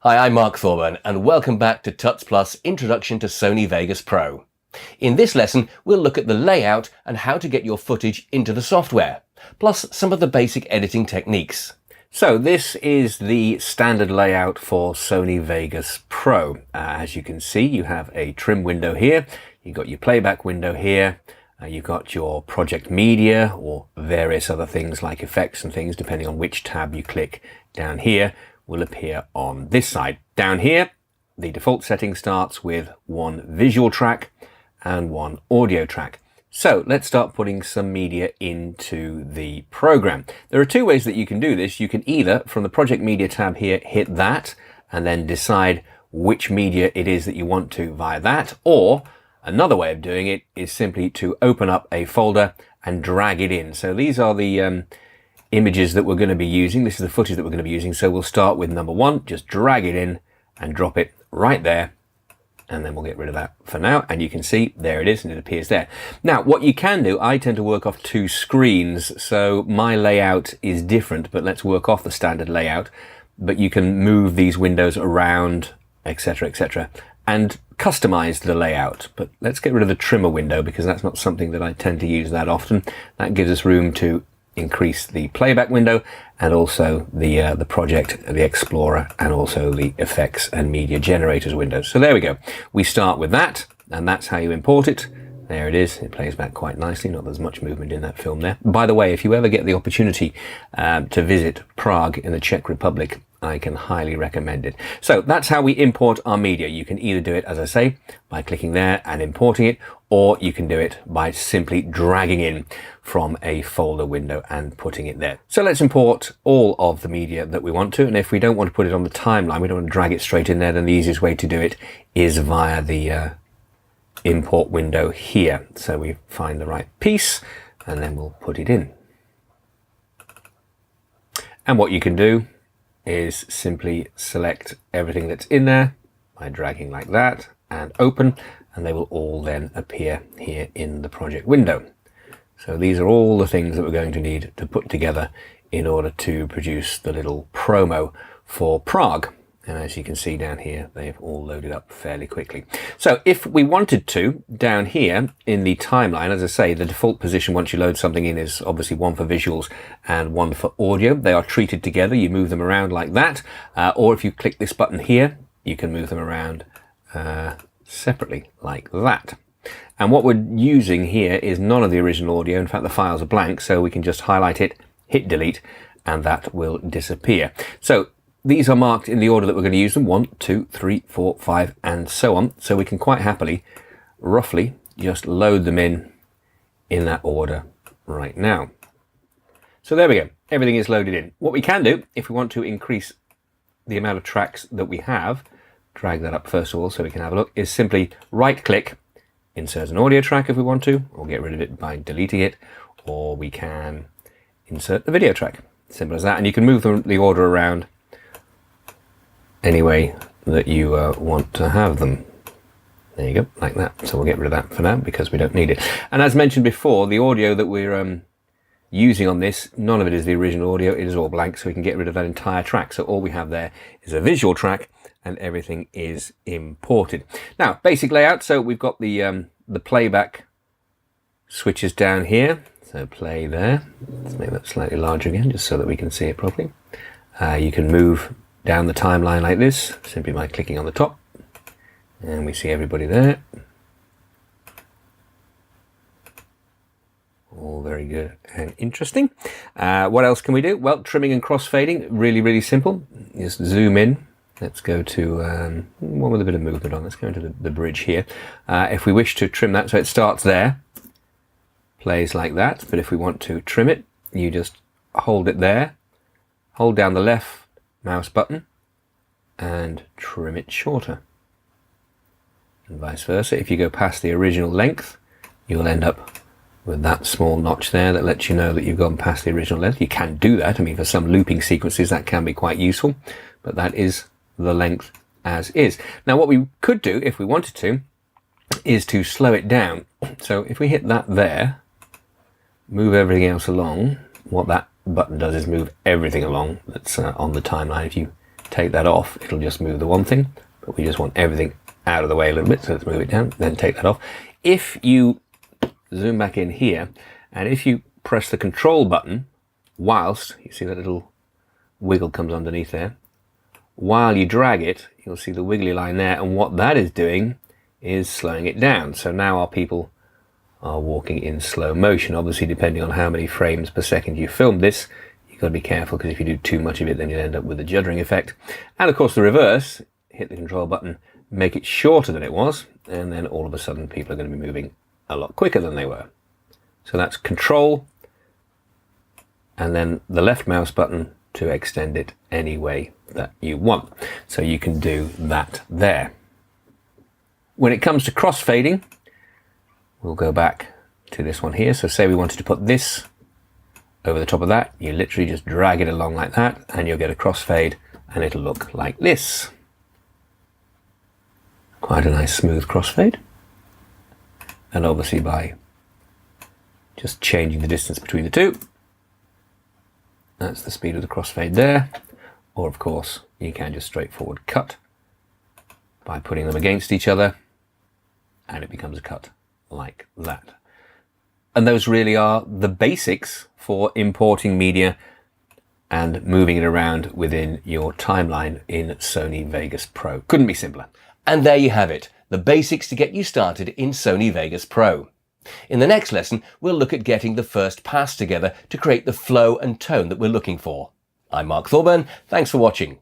Hi, I'm Mark Thorburn and welcome back to Tuts Plus Introduction to Sony Vegas Pro. In this lesson, we'll look at the layout and how to get your footage into the software, plus some of the basic editing techniques. So this is the standard layout for Sony Vegas Pro. As you can see, you have a trim window here, you've got your playback window here, you've got your project media or various other things like effects and things, depending on which tab you click down here, will appear on this side. Down here, the default setting starts with one visual track and one audio track. So let's start putting some media into the program. There are two ways that you can do this. You can either, from the project media tab here, hit that and then decide which media it is that you want to via that, or another way of doing it is simply to open up a folder and drag it in. So these are the images that we're going to be using. This is the footage that we're going to be using. So we'll start with number one, just drag it in and drop it right there. And then we'll get rid of that for now. And you can see there it is and it appears there. Now, what you can do, I tend to work off two screens. So my layout is different, but let's work off the standard layout. But you can move these windows around, etc., and customize the layout. But let's get rid of the trimmer window because that's not something that I tend to use that often. That gives us room to increase the playback window and also the project, the Explorer, and also the effects and media generators windows. So there we go. We start with that, and that's how you import it. There it is. It plays back quite nicely. Not there's much movement in that film there. By the way, if you ever get the opportunity to visit Prague in the Czech Republic, I can highly recommend it. So that's how we import our media. You can either do it, as I say, by clicking there and importing it, or you can do it by simply dragging in from a folder window and putting it there. So let's import all of the media that we want to. And if we don't want to put it on the timeline, we don't want to drag it straight in there, then the easiest way to do it is via the import window here. So we find the right piece and then we'll put it in. And what you can do is simply select everything that's in there by dragging like that and open, and they will all then appear here in the project window. So these are all the things that we're going to need to put together in order to produce the little promo for Prague. And as you can see down here, they've all loaded up fairly quickly. So if we wanted to, down here in the timeline, as I say, the default position once you load something in is obviously one for visuals and one for audio. They are treated together. You move them around like that. Or if you click this button here, you can move them around separately like that. And what we're using here is none of the original audio. In fact, the files are blank, so we can just highlight it, hit delete, and that will disappear. So these are marked in the order that we're going to use them, 1, 2, 3, 4, 5, and so on. So we can quite happily, roughly, just load them in that order right now. So there we go. Everything is loaded in. What we can do, if we want to increase the amount of tracks that we have, drag that up first of all so we can have a look, is simply right-click, insert an audio track if we want to, or get rid of it by deleting it, or we can insert the video track. Simple as that. And you can move the order around any way that you want to have them. There you go, like that. So we'll get rid of that for now because we don't need it. And as mentioned before, the audio that we're using on this, none of it is the original audio. It is all blank, so we can get rid of that entire track. So all we have there is a visual track and everything is imported. Now, basic layout. So we've got the playback switches down here. So play there. Let's make that slightly larger again, just so that we can see it properly. You can move down the timeline like this, simply by clicking on the top. And we see everybody there. All very good and interesting. What else can we do? Well, trimming and crossfading, really simple. Just zoom in. Let's go to one with a bit of movement on. Let's go into the bridge here. If we wish to trim that, so it starts there, plays like that. But if we want to trim it, you just hold it there, hold down the left mouse button and trim it shorter, and vice versa. If you go past the original length, you'll end up with that small notch there that lets you know that you've gone past the original length. You can do that. I mean, for some looping sequences that can be quite useful, but that is the length as is. Now what we could do if we wanted to is to slow it down. So if we hit that there, move everything else along, what that button does is move everything along that's on the timeline. If you take that off, it'll just move the one thing, but we just want everything out of the way a little bit, so let's move it down, then take that off. If you zoom back in here, and if you press the control button whilst, you see that little wiggle comes underneath there, while you drag it, you'll see the wiggly line there, and what that is doing is slowing it down. So now our people are walking in slow motion. Obviously, depending on how many frames per second you film this, you've got to be careful, because if you do too much of it, then you'll end up with a juddering effect. And of course, the reverse, hit the control button, make it shorter than it was, and then all of a sudden people are going to be moving a lot quicker than they were. So that's control, and then the left mouse button to extend it any way that you want. So you can do that there. When it comes to crossfading, we'll go back to this one here. So say we wanted to put this over the top of that, you literally just drag it along like that, and you'll get a crossfade, and it'll look like this. Quite a nice smooth crossfade. And obviously by just changing the distance between the two, that's the speed of the crossfade there. Or of course, you can just straightforward cut by putting them against each other, and it becomes a cut like that. And those really are the basics for importing media and moving it around within your timeline in Sony Vegas Pro. Couldn't be simpler. And there you have it, the basics to get you started in Sony Vegas Pro. In the next lesson, we'll look at getting the first pass together to create the flow and tone that we're looking for. I'm Mark Thorburn, thanks for watching.